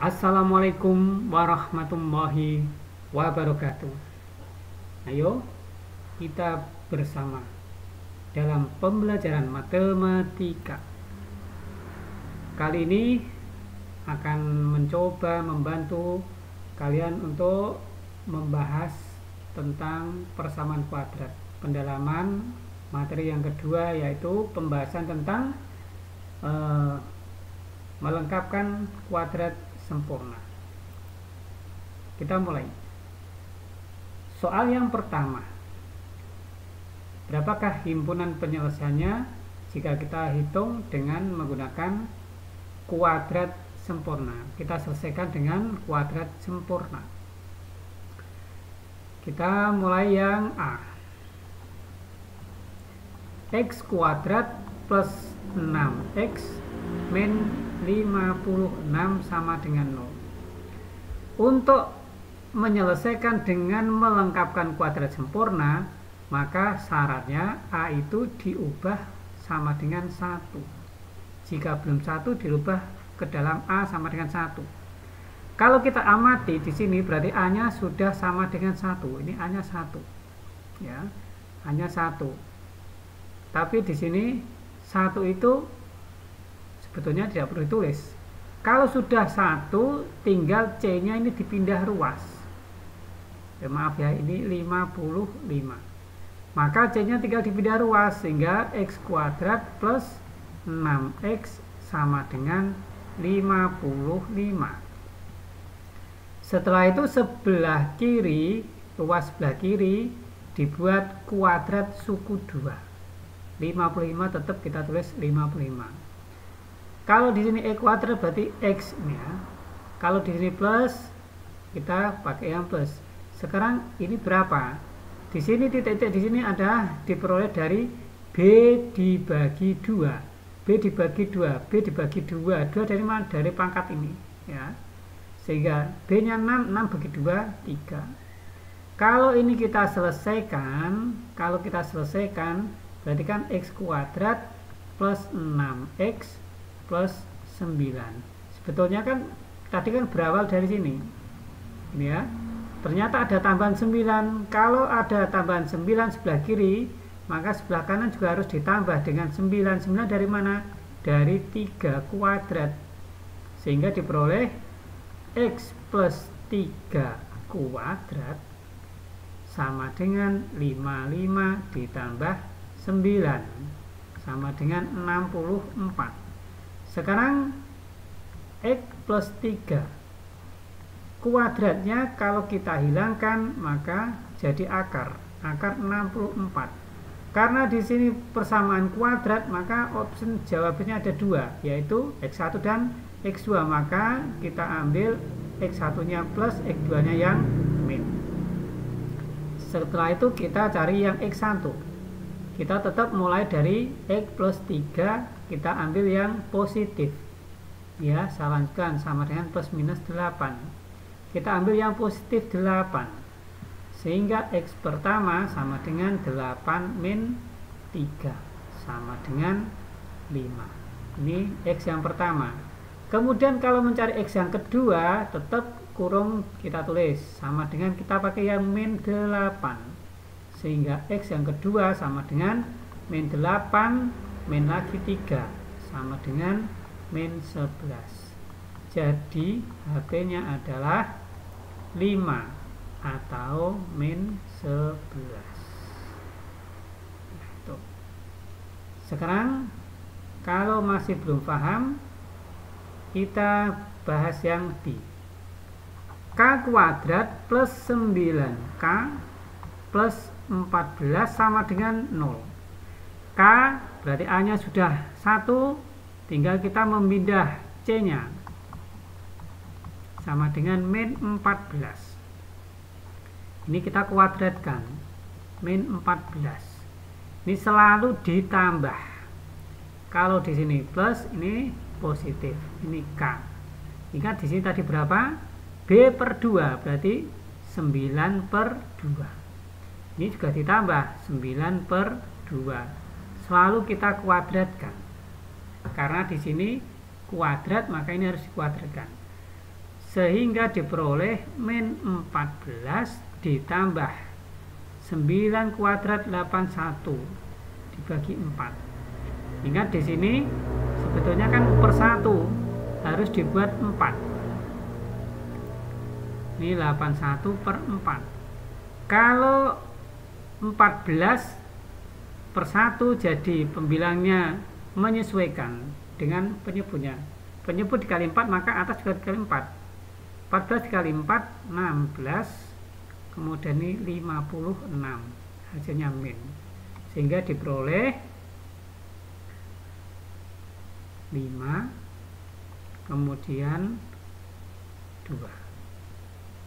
Assalamualaikum warahmatullahi wabarakatuh. Ayo kita bersama dalam pembelajaran matematika. Kali ini akan mencoba membantu kalian untuk membahas tentang persamaan kuadrat. Pendalaman materi yang kedua yaitu pembahasan tentang melengkapkan kuadrat sempurna. Kita mulai. Soal yang pertama. Berapakah himpunan penyelesaiannya jika kita hitung dengan menggunakan kuadrat sempurna? Kita selesaikan dengan kuadrat sempurna. Kita mulai yang A. X kuadrat plus 6x min 56 sama dengan 0. Untuk menyelesaikan dengan melengkapkan kuadrat sempurna, maka syaratnya A itu diubah sama dengan 1. Jika belum 1 dirubah ke dalam A sama dengan 1. Kalau kita amati di sini berarti A-nya sudah sama dengan 1. Ini A-nya 1. Ya. A-nya 1. Tapi di sini 1 itu sebetulnya tidak perlu ditulis. Kalau sudah 1, tinggal C-nya ini dipindah ruas. Maaf ya, ini 55. Maka C-nya tinggal dipindah ruas, sehingga X kuadrat plus 6X sama dengan 55. Setelah itu sebelah kiri, ruas sebelah kiri dibuat kuadrat suku 2. 55 tetap kita tulis 55. Kalau di sini E kuadrat berarti X ini ya. Kalau di sini plus, kita pakai yang plus. Sekarang ini berapa? Di sini titik-titik di sini ada diperoleh dari B dibagi 2. B dibagi 2. B dibagi 2. 2 dari mana? Dari pangkat ini ya. Sehingga B-nya 6, 6 bagi 2, 3. Kalau ini kita selesaikan, berarti kan X kuadrat plus 6X plus 9. Sebetulnya kan tadi kan berawal dari sini. Ini ya. Ternyata ada tambahan 9. Kalau ada tambahan 9 sebelah kiri, maka sebelah kanan juga harus ditambah dengan 9. 9 dari mana? Dari 3 kuadrat. Sehingga diperoleh X plus 3 kuadrat sama dengan 55 ditambah 9 sama dengan 64. Sekarang X plus 3 kuadratnya kalau kita hilangkan maka jadi akar 64. Karena di sini persamaan kuadrat, maka opsi jawabannya ada 2, yaitu X1 dan X2. Maka kita ambil X1-nya plus, X2-nya yang min. Setelah itu kita cari yang X1. Kita tetap mulai dari X plus 3, kita ambil yang positif ya, saya lanjutkan sama dengan plus minus 8. Kita ambil yang positif 8, sehingga X pertama sama dengan 8 min 3 sama dengan 5. Ini X yang pertama. Kemudian kalau mencari X yang kedua, tetap kurung kita tulis sama dengan kita pakai yang min 8, sehingga X yang kedua sama dengan min 8 min lagi 3 sama dengan min 11. Jadi HP-nya adalah 5 atau min 11. Tuh. Sekarang kalau masih belum paham, kita bahas yang D. K kuadrat plus 9K plus 14 sama dengan 0. K berarti A-nya sudah 1, tinggal kita memindah C-nya sama dengan min 14. Ini kita kuadratkan min 14. Ini selalu ditambah. Kalau di sini plus, ini positif. Ini K. Ingat di sini tadi berapa? B per 2 berarti 9 per 2. Ini juga ditambah 9 per 2. Selalu kita kuadratkan. Karena di sini kuadrat, maka ini harus dikuadratkan. sehingga diperoleh min 14 ditambah 9 kuadrat 81 dibagi 4. Ingat di sini sebetulnya kan per 1 harus dibuat 4. Ini 81 per 4. Kalau 14 per 1 jadi pembilangnya menyesuaikan dengan penyebutnya. Penyebut dikali 4 maka atas juga dikali 4. 14 dikali 4 16, kemudian ini 56, hasilnya min, sehingga diperoleh 5 kemudian 2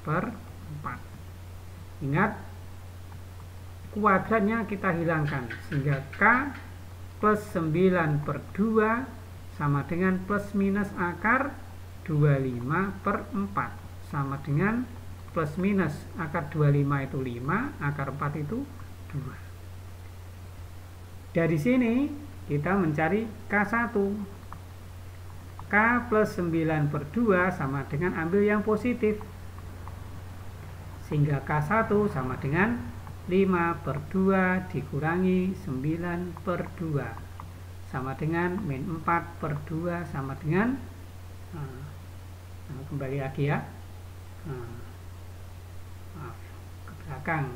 per 4. Ingat, kuadratnya kita hilangkan, sehingga K plus 9 per 2 sama dengan plus minus akar 25 per 4 sama dengan plus minus akar 25 itu 5, akar 4 itu 2. Dari sini kita mencari K1. K plus 9 per 2 sama dengan ambil yang positif, sehingga K1 sama dengan 5 per 2 dikurangi 9 per 2 sama dengan min 4 per 2 sama dengan kembali lagi ya, maaf, ke belakang,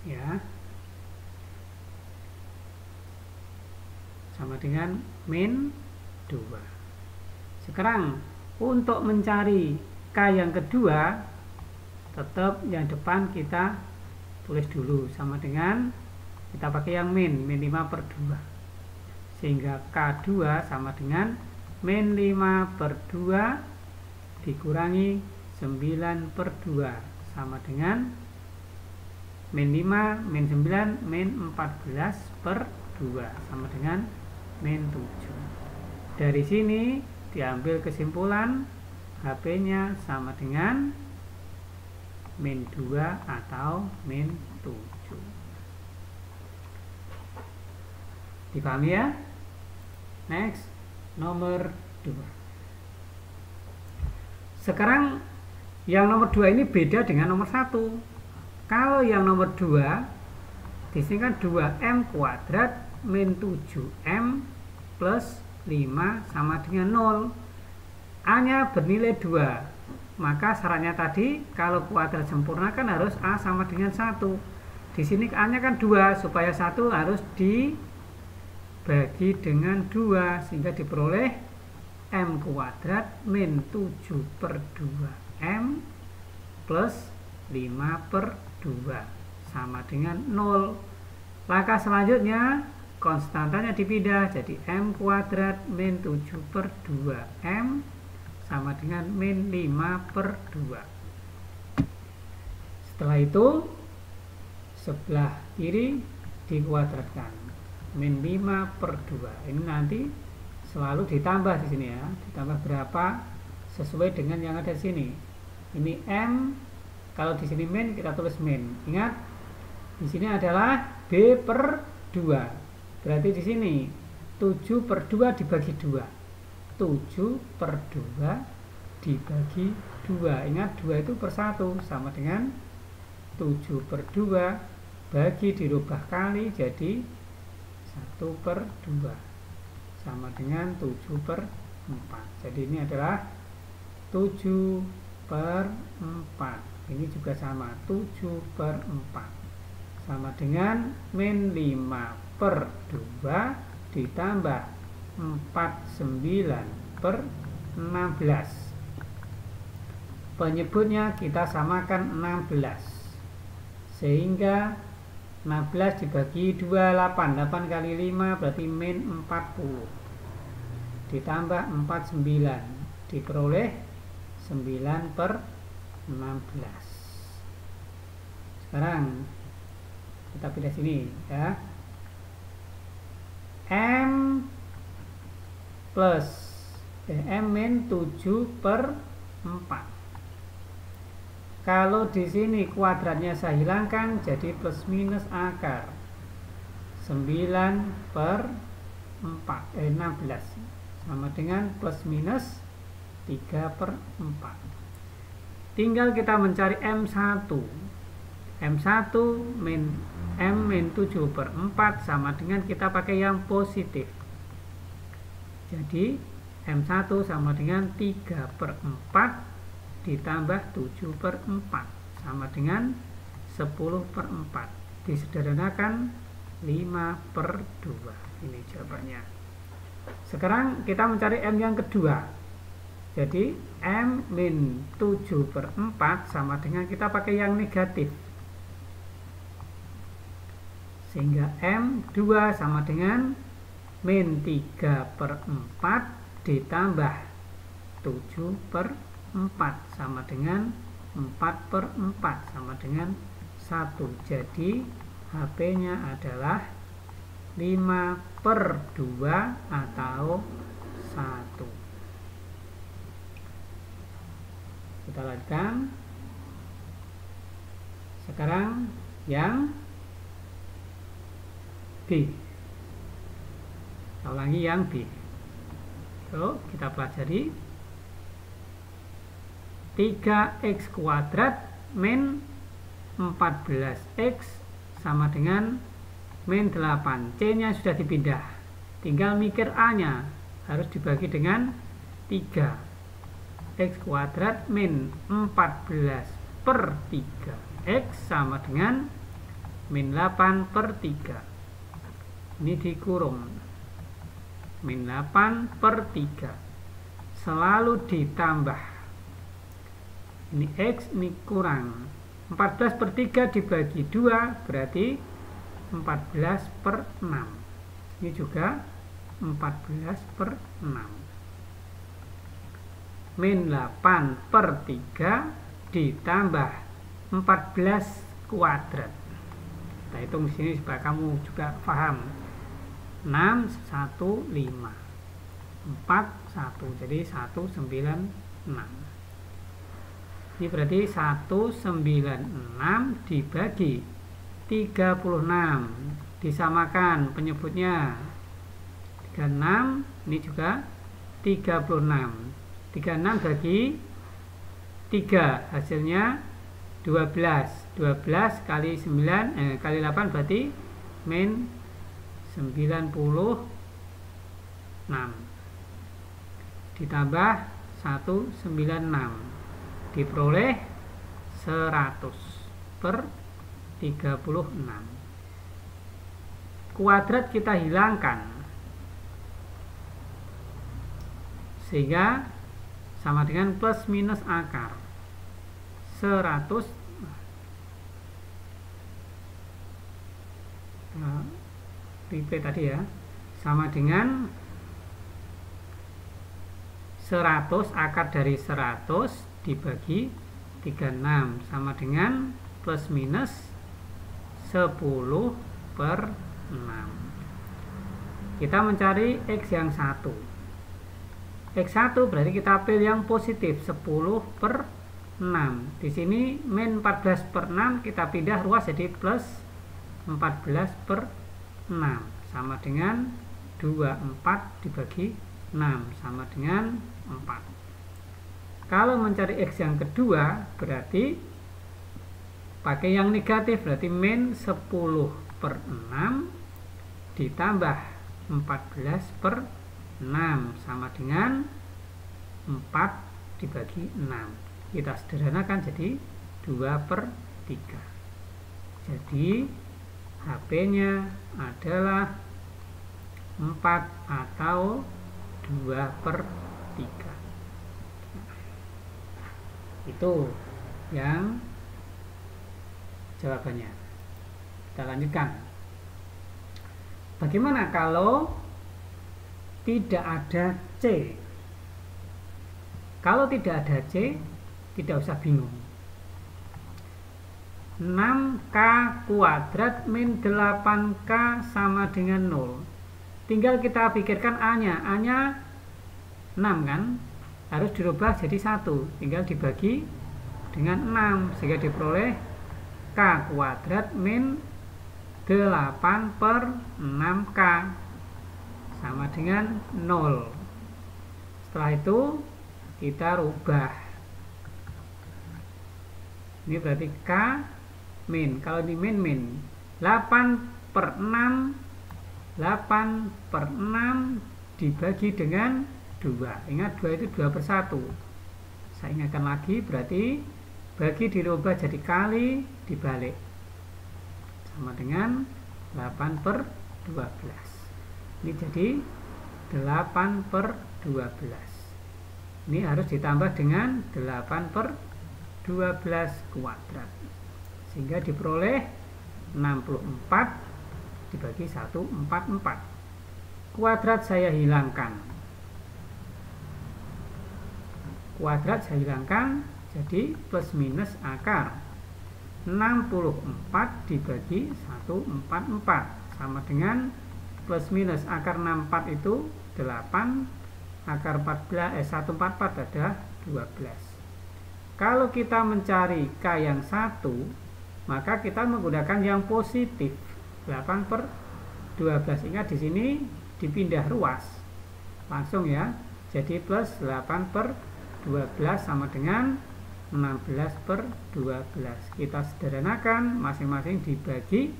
ya, sama dengan min 2. Sekarang untuk mencari K yang kedua, tetap yang depan kita tulis dulu sama dengan kita pakai yang min 5 per 2, sehingga K2 sama dengan min 5 per 2 dikurangi 9 per 2 sama dengan min 5, min 9, min 14 per 2 sama dengan min 7. Dari sini diambil kesimpulan HP-nya sama dengan min 2 atau min 7. Dipahami ya? Next, nomor 2. Sekarang yang nomor 2 ini beda dengan nomor 1. Kalau yang nomor 2 di sini kan 2m kuadrat min 7m plus 5 sama dengan 0. A-nya bernilai 2. Maka syaratnya tadi kalau kuadrat sempurna kan harus A sama dengan 1. Di sini A-nya kan 2, supaya 1 harus dibagi dengan 2 sehingga diperoleh m kuadrat min 7 per 2m plus 5 per 2 sama dengan 0. Langkah selanjutnya konstantanya dipindah jadi m kuadrat min 7 per 2m sama dengan min 5 per 2. Setelah itu sebelah kiri dikuadratkan min 5 per 2. Ini nanti selalu ditambah di sini ya, ditambah berapa sesuai dengan yang ada di sini. Ini m, kalau di sini min kita tulis min. Ingat di sini adalah b per 2. Berarti di sini 7 per 2 dibagi 2. 7 per 2 dibagi 2. Ingat 2 itu per 1 sama dengan 7 per 2 bagi dirubah kali jadi 1 per 2 sama dengan 7 per 4. Jadi ini adalah 7 per 4. Ini juga sama 7 per 4 sama dengan min 5 per 2 ditambah 49 per 16. Penyebutnya kita samakan 16, sehingga 16 dibagi 2 8. 8 kali 5 berarti min 40 ditambah 49 diperoleh 9 per 16. Sekarang kita pindah sini ya. M plus M min 7 per 4. Kalau di sini kuadratnya saya hilangkan jadi plus minus akar 9 per 16. sama dengan plus minus 3/4. Tinggal kita mencari M1. M1 min M min 7/4 sama dengan kita pakai yang positif. Jadi M1 sama dengan 3/4 ditambah 7/4 sama dengan 10/4. Disederhanakan 5/2. Ini jawabannya. Sekarang kita mencari M yang kedua. Jadi M min 7/4 sama dengan kita pakai yang negatif. Sehingga M2 sama dengan min 3/4 ditambah 7/4 sama dengan 4/4 sama dengan 1. Jadi HP-nya adalah 5/2 atau 1. Kita lanjutkan. Sekarang yang B. Kita ulangi yang B. Yuk, kita pelajari. 3x kuadrat min 14x sama dengan min 8. C-nya sudah dipindah. Tinggal mikir A-nya. Harus dibagi dengan 3. X kuadrat min 14/3x sama dengan min 8/3. Ini dikurung. Min 8/3. Selalu ditambah. Ini X, ini kurang. 14/3 dibagi 2 berarti 14/6. Ini juga 14/6. Min 8/3 ditambah 14 kuadrat. Kita hitung di sini supaya kamu juga paham. 6, 1, 5 4, 1. Jadi 196. Ini berarti 196 dibagi 36. Disamakan penyebutnya 36. Ini juga 36. 36 bagi 3 hasilnya 12. 12 kali 9 kali 8 berarti min 96 ditambah 196 diperoleh 100/36. Kuadrat kita hilangkan sehingga sama dengan plus minus akar 100 repeat tadi ya, sama dengan 100 akar dari 100 dibagi 36 sama dengan plus minus 10/6. Kita mencari X yang 1. X1 berarti kita pilih yang positif 10/6. Di sini min 14/6 kita pindah ruas jadi plus 14/6 sama dengan 24 dibagi 6 sama dengan 4. Kalau mencari X yang kedua berarti pakai yang negatif, berarti min 10/6 ditambah 14/6 sama dengan 4 dibagi 6. Kita sederhanakan jadi 2/3. Jadi HP-nya adalah 4 atau 2/3. Itu yang jawabannya. Kita lanjutkan. Bagaimana kalau tidak ada C? Kalau tidak ada C, tidak usah bingung. 6K kuadrat min 8K sama dengan 0. Tinggal kita pikirkan A-nya. A-nya 6 kan? Harus dirubah jadi 1. Tinggal dibagi dengan 6. Sehingga diperoleh K kuadrat min 8/6K sama dengan 0. Setelah itu kita rubah. Ini berarti K min. Kalau ini min 8/6 dibagi dengan 2. Ingat 2 itu 2/1. Saya ingatkan lagi, berarti bagi dirubah jadi kali dibalik. Sama dengan 8/12. Ini jadi 8/12. Ini harus ditambah dengan 8/12 kuadrat. Sehingga diperoleh 64 dibagi 1/4. Kuadrat saya hilangkan. Kuadrat saya hilangkan, jadi plus minus akar 64 dibagi 1/4 sama dengan plus minus akar 64 itu 8, akar 1/4 ada 12. Kalau kita mencari K yang 1, maka kita menggunakan yang positif 8/12. Ingat di sini dipindah ruas langsung ya, jadi plus 8/12 sama dengan 16/12. Kita sederhanakan, masing-masing dibagi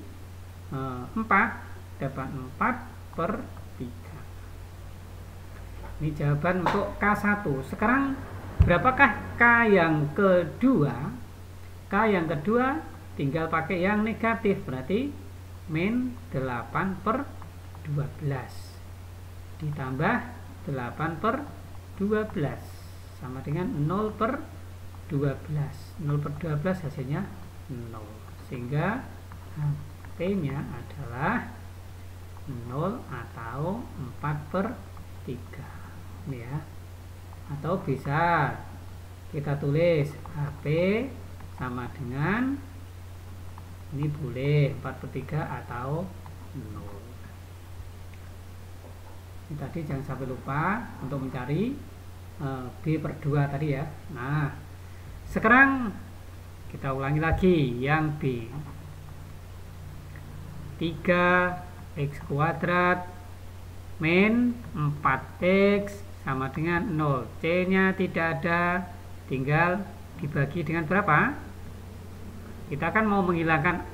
4, dapat 4/3. Ini jawaban untuk K1. Sekarang berapakah K yang kedua? K yang kedua tinggal pakai yang negatif, berarti min 8/12 ditambah 8/12 sama dengan 0/12. 0/12 hasilnya 0. Sehingga HP-nya adalah 0 atau 4/3. Ini ya. Atau bisa kita tulis HP sama dengan, ini boleh 4/3 atau 0. Ini tadi jangan sampai lupa untuk mencari B/2 tadi ya. Nah, sekarang kita ulangi lagi yang B. 3x² min 4x sama dengan 0. C nya tidak ada, tinggal dibagi dengan berapa? Kita kan mau menghilangkan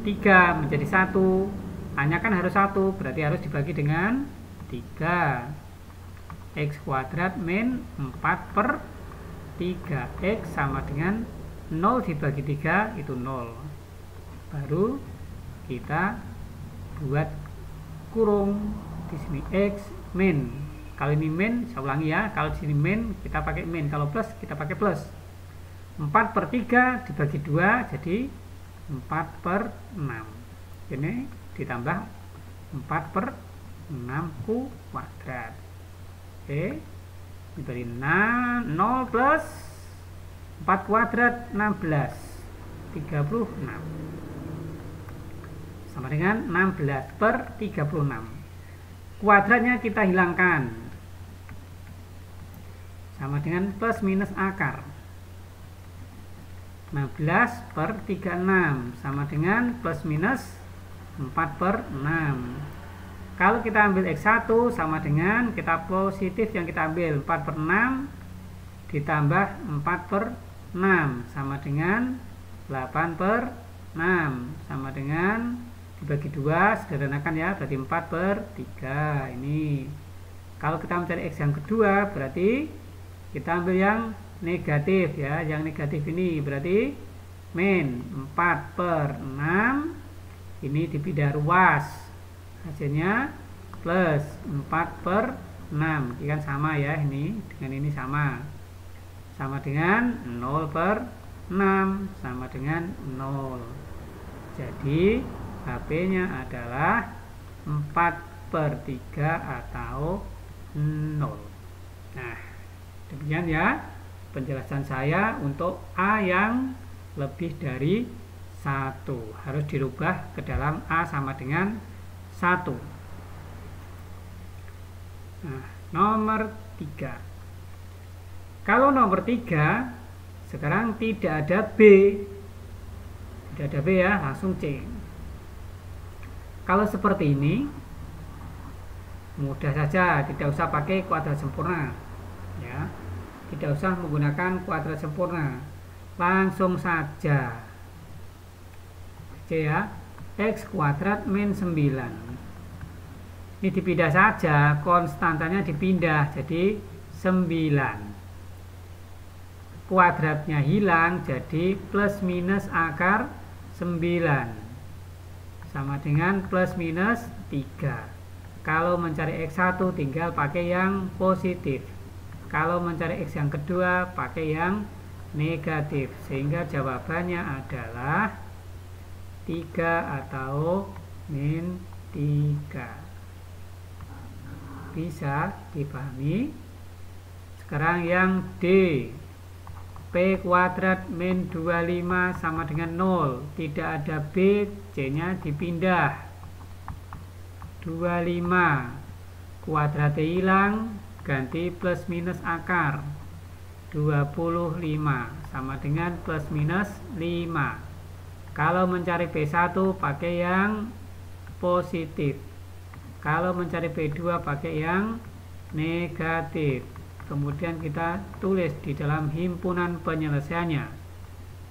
3 menjadi 1. A-nya kan harus 1, berarti harus dibagi dengan 3. X² min 4/3. X sama dengan 0 dibagi 3 itu 0. Baru kita buat kurung di sini X min. Kalau ini min, saya ulangi ya, kalau di sini min kita pakai min, kalau plus kita pakai plus. 4/3 dibagi 2 jadi 4/6. Ini ditambah 4/6 kuadrat. Oke, diberi 0 plus 4 kuadrat 16, 36 sama dengan 16/36. Kuadratnya kita hilangkan sama dengan plus minus akar. 16/36 sama dengan plus minus 4/6. Kalau kita ambil X1 sama dengan, kita positif yang kita ambil 4/6 ditambah 4/6 sama dengan 8/6 sama dengan dibagi 2, sederhanakan ya, berarti 4/3. Ini kalau kita mencari X yang kedua, berarti kita ambil yang negatif ya. Yang negatif ini berarti min 4/6, ini dipindah ruas, hasilnya plus 4/6. Ini kan sama ya, ini dengan ini sama dengan 0/6 sama dengan 0. Jadi HP-nya adalah 4/3 atau 0. Nah, demikian ya penjelasan saya untuk A yang lebih dari 1. Harus dirubah ke dalam A sama dengan 1. Nah, nomor 3. Kalau nomor 3 sekarang tidak ada B. Tidak ada B ya, langsung C. Kalau seperti ini, Mudah saja, tidak usah pakai kuadrat sempurna ya, tidak usah menggunakan kuadrat sempurna, langsung saja ya, x kuadrat min 9. Ini dipindah saja, konstantanya dipindah jadi 9, kuadratnya hilang jadi plus minus akar 9 sama dengan plus minus 3. Kalau mencari X1 tinggal pakai yang positif, kalau mencari X yang kedua pakai yang negatif, sehingga jawabannya adalah 3 atau min 3. Bisa dipahami? Sekarang yang D, P kuadrat min 25 sama dengan 0, tidak ada B, C nya dipindah. 25 kuadratnya hilang, ganti plus minus akar 25 sama dengan plus minus 5. Kalau mencari P1 pakai yang positif, kalau mencari P2 pakai yang negatif. Kemudian kita tulis di dalam himpunan penyelesaiannya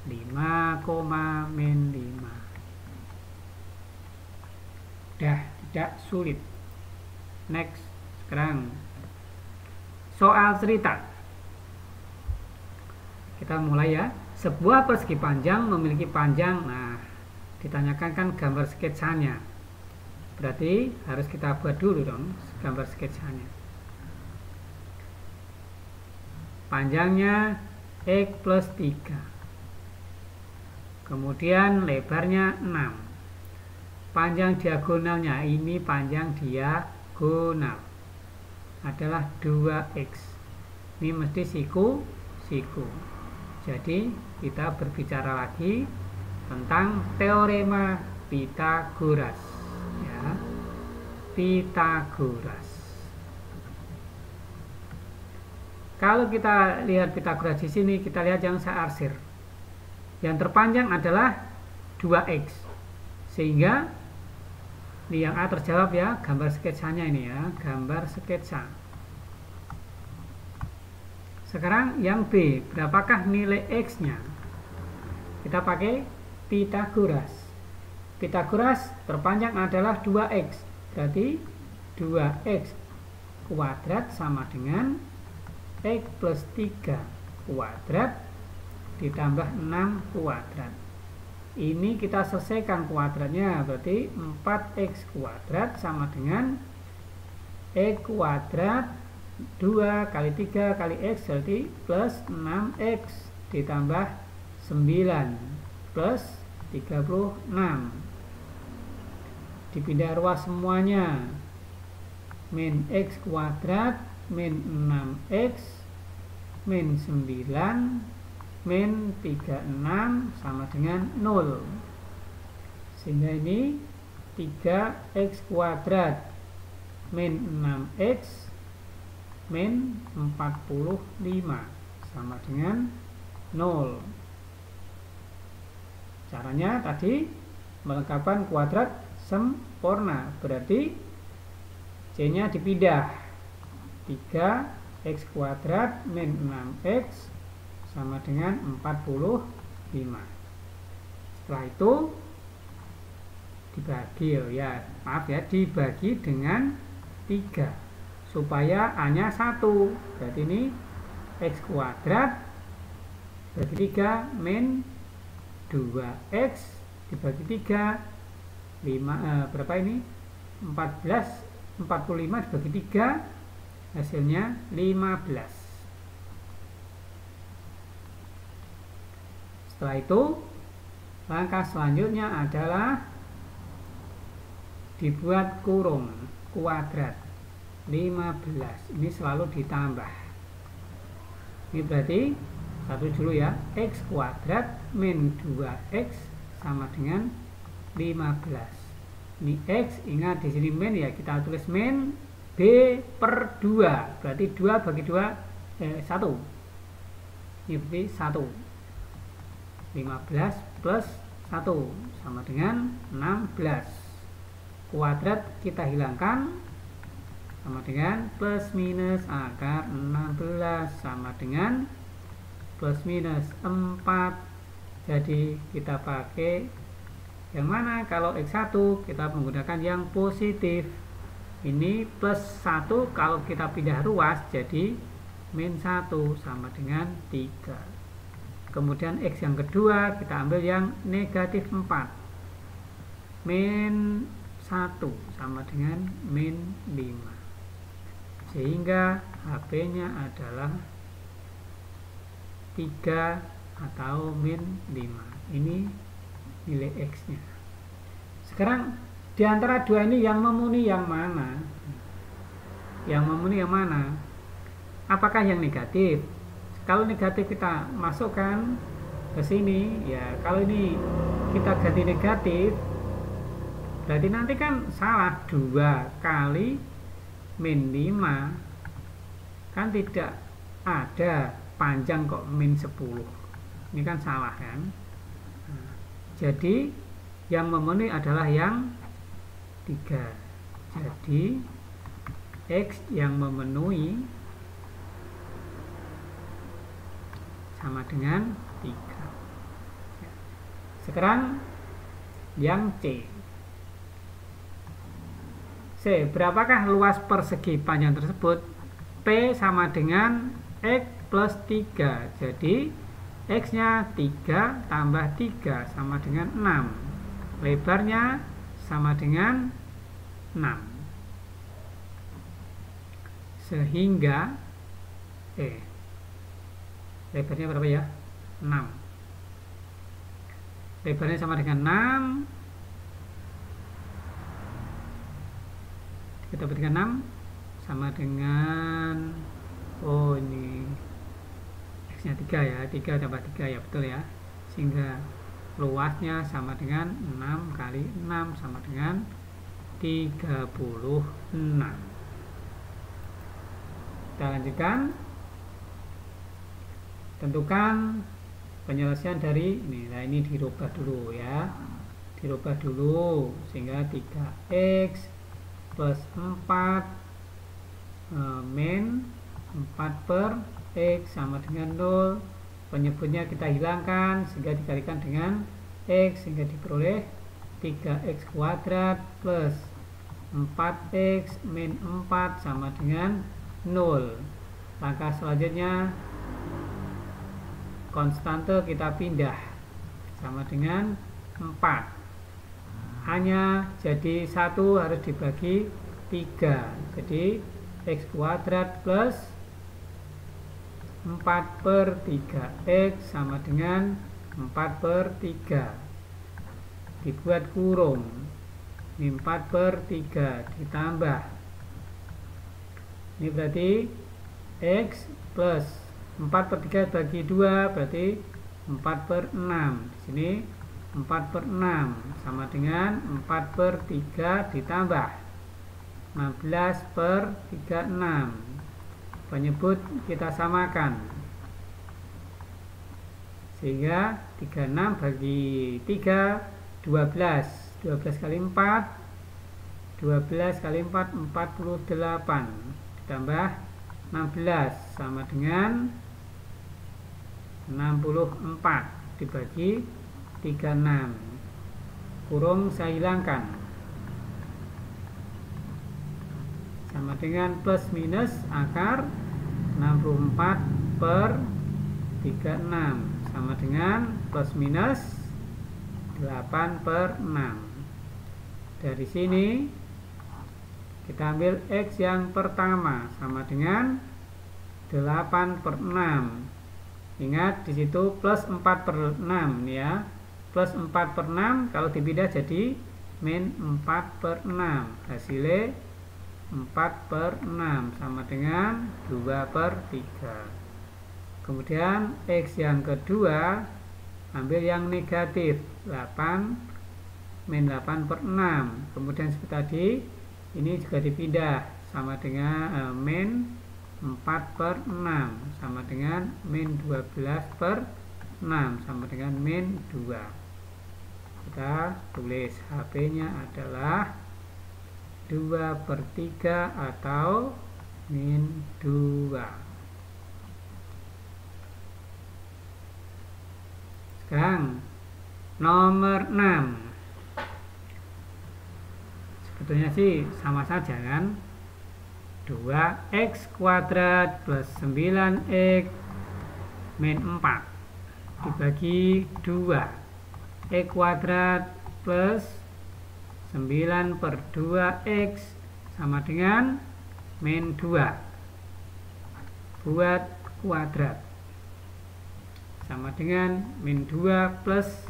5, min 5. Tidak sulit. Next. Sekarang soal cerita. Kita mulai ya. Sebuah persegi panjang memiliki panjang. Nah, ditanyakan kan gambar sketsanya. Berarti harus kita buat dulu dong gambar sketsanya. Panjangnya X plus 3. Kemudian lebarnya 6. Panjang diagonalnya, ini panjang diagonal adalah 2x. Ini mesti siku. Jadi kita berbicara lagi tentang teorema Pythagoras ya. Pythagoras. Kalau kita lihat Pythagoras di sini, kita lihat yang searsir. Yang terpanjang adalah 2x. Sehingga ini yang A terjawab ya, gambar sketsanya ini ya, gambar sketsa. Sekarang yang B, berapakah nilai X-nya? Kita pakai Pythagoras. Pythagoras terpanjang adalah 2x, berarti 2x kuadrat sama dengan X plus 3 kuadrat ditambah 6 kuadrat. Ini kita selesaikan kuadratnya, berarti 4x kuadrat sama dengan X kuadrat 2 kali 3 kali X, berarti plus 6x ditambah 9 plus 36. Dipindah ruas semuanya, min X kuadrat min 6x min 9 min 36 sama dengan 0. Sehingga ini 3x kuadrat min 6x min 45 sama dengan 0. Caranya tadi melengkapkan kuadrat sempurna, berarti C nya dipindah, 3x kuadrat min 6x sama dengan 45. Setelah itu dibagi ya, maaf ya, dibagi dengan 3 supaya A-nya 1. Berarti ini X kuadrat bagi 3 min 2X dibagi 3 berapa ini? 45 dibagi 3 hasilnya 15. Setelah itu langkah selanjutnya adalah dibuat kurung kuadrat 15. Ini selalu ditambah. Ini berarti satu dulu ya, X kuadrat min 2X sama dengan 15. Ini X, ingat di sini min ya, kita tulis min B per 2. Berarti 2 bagi 2 1. Ini berarti 1. 15 plus 1 sama dengan 16. Kuadrat kita hilangkan, sama dengan plus minus akar 16 sama dengan plus minus 4. Jadi kita pakai yang mana? Kalau X1 kita menggunakan yang positif. Ini plus 1, kalau kita pindah ruas jadi min 1 sama dengan 3. Kemudian X yang kedua kita ambil yang negatif 4. Min 1 sama dengan min 5. Sehingga HP-nya adalah 3 atau min 5. Ini nilai X-nya. Sekarang di antara dua ini yang memenuhi yang mana? Yang memenuhi yang mana? Apakah yang negatif? Kalau negatif kita masukkan ke sini, ya kalau ini kita ganti negatif, berarti nanti kan salah, 2 kali min 5 kan tidak ada panjang kok min 10. Ini kan salah kan? Nah, jadi yang memenuhi adalah yang 3. Jadi X yang memenuhi sama dengan 3. Sekarang yang C. Berapakah luas persegi panjang tersebut? P sama dengan X plus 3. Jadi X nya 3 tambah 3 sama dengan 6. Lebarnya sama dengan 6. Sehingga lebarnya berapa ya? 6. Lebarnya sama dengan 6. Kita berikan 6 sama dengan ini X nya 3 ya, 3 tambah 3 ya, betul ya. Sehingga luasnya sama dengan 6 kali 6 sama dengan 36. Kita lanjutkan. Tentukan penyelesaian dari ini. Nah, ini dirubah dulu ya. Dirubah dulu sehingga 3X plus 4 min 4 per X sama dengan 0. Penyebutnya kita hilangkan sehingga dikalikan dengan X sehingga diperoleh 3X kuadrat plus 4X min 4 sama dengan 0. Langkah selanjutnya konstante kita pindah sama dengan 4. Hanya jadi 1 harus dibagi 3. Jadi X kuadrat plus 4 per 3X sama dengan 4 per 3. Dibuat kurung. Ini 4 per 3 ditambah. Ini berarti X plus 4 per 3 bagi 2 berarti 4 per 6. Di sini 4 per 6 sama dengan 4 per 3 ditambah 15 per 36. Penyebut kita samakan sehingga 36 bagi 3 12. 12 kali 4 12 kali 4 48 ditambah 16 sama dengan 64 dibagi 36. Kurung saya hilangkan sama dengan plus minus akar 64 per 36 sama dengan plus minus 8 per 6. Dari sini kita ambil X yang pertama sama dengan 8 per 6. Ingat di situ plus 4 per 6 ya. Plus 4 per 6 kalau dipindah jadi min 4 per 6. Hasilnya 4 per 6 sama dengan 2 per 3. Kemudian X yang kedua ambil yang negatif 8 min 8 per 6. Kemudian seperti tadi ini juga dipindah sama dengan min 4 per 6 sama dengan min 12 per 6 sama dengan min 2. Kita tulis HP nya adalah 2/3 atau min 2. Sekarang nomor 6. Sebetulnya sih sama saja kan, 2x kuadrat plus 9x min 4 dibagi 2, x kuadrat plus 9/2x sama dengan min 2 buat kuadrat sama dengan min 2 plus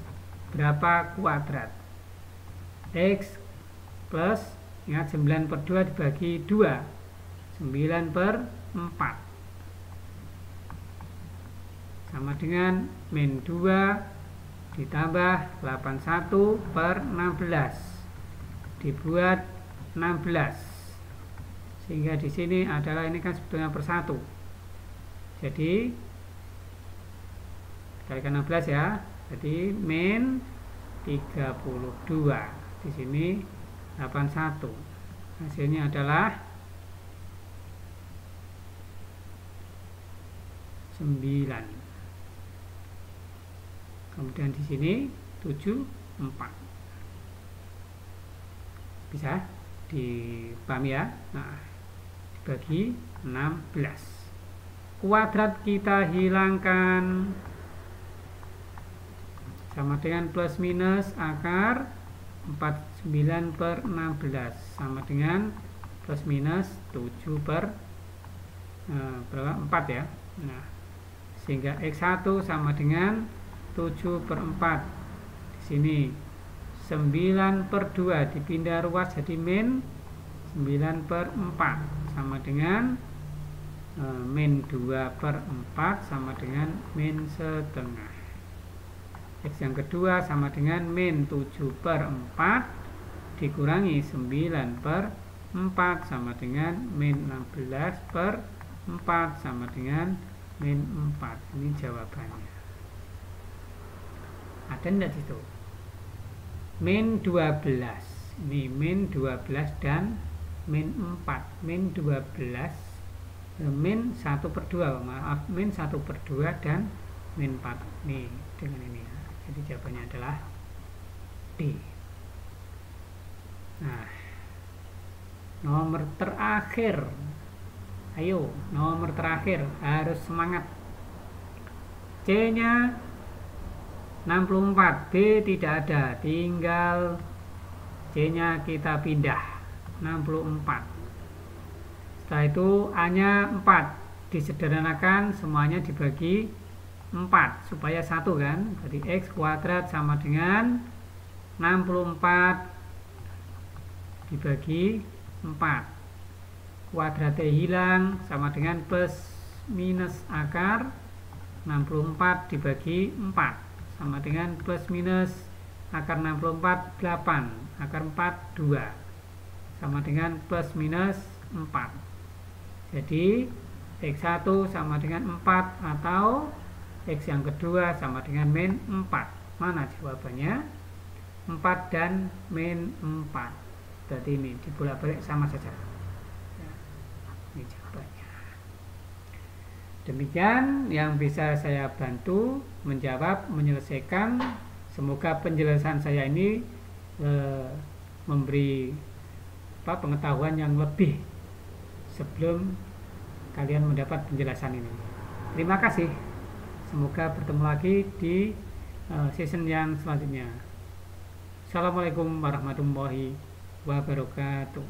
berapa kuadrat, x plus, ingat 9/2 dibagi 2, 9/4 sama dengan min 2 ditambah 81/16 dibuat 16, sehingga di sini adalah, ini kan sebetulnya per 1, jadi kalikan 16 ya, jadi min 32, di sini 81, hasilnya adalah 9. Kemudian di sini 74. Bisa dipahami ya. Nah, dibagi 16. Kuadrat kita hilangkan sama dengan plus minus akar 49/16 sama dengan plus minus 7/4 ya. Nah, sehingga x1 sama dengan 7/4. Di sini 9/2 dipindah ruas jadi min 9/4 sama dengan min 2/4 sama dengan min setengah. X yang kedua sama dengan min 7/4 dikurangi 9/4 sama dengan min 16/4 sama dengan min 4. Ini jawabannya. Ada enggak situ? Min 12. Ini min 12 dan min 4. Min 12 min 1/2, maaf, min 1/2 dan min 4. Nih, dengan ini ya. Jadi jawabannya adalah D. Nah, nomor terakhir. Ayo, nomor terakhir, harus semangat. C-nya 64, B tidak ada, tinggal C-nya kita pindah 64. Setelah itu A-nya 4, disederhanakan semuanya dibagi 4 supaya 1 kan. Jadi x kuadrat sama dengan 64 dibagi 4. Kuadratnya hilang sama dengan plus minus akar 64 dibagi 4 sama dengan plus minus akar 64 8, akar 4 2 sama dengan plus minus 4. Jadi x1 sama dengan 4 atau x yang kedua sama dengan min 4. Mana jawabannya? 4 dan min 4. Berarti ini dibolak-balik sama saja. Ya, ini jawabannya. Demikian yang bisa saya bantu menjawab, menyelesaikan. Semoga penjelasan saya ini memberi pengetahuan yang lebih sebelum kalian mendapat penjelasan ini. Terima kasih. Semoga bertemu lagi di season yang selanjutnya. Assalamualaikum warahmatullahi wabarakatuh.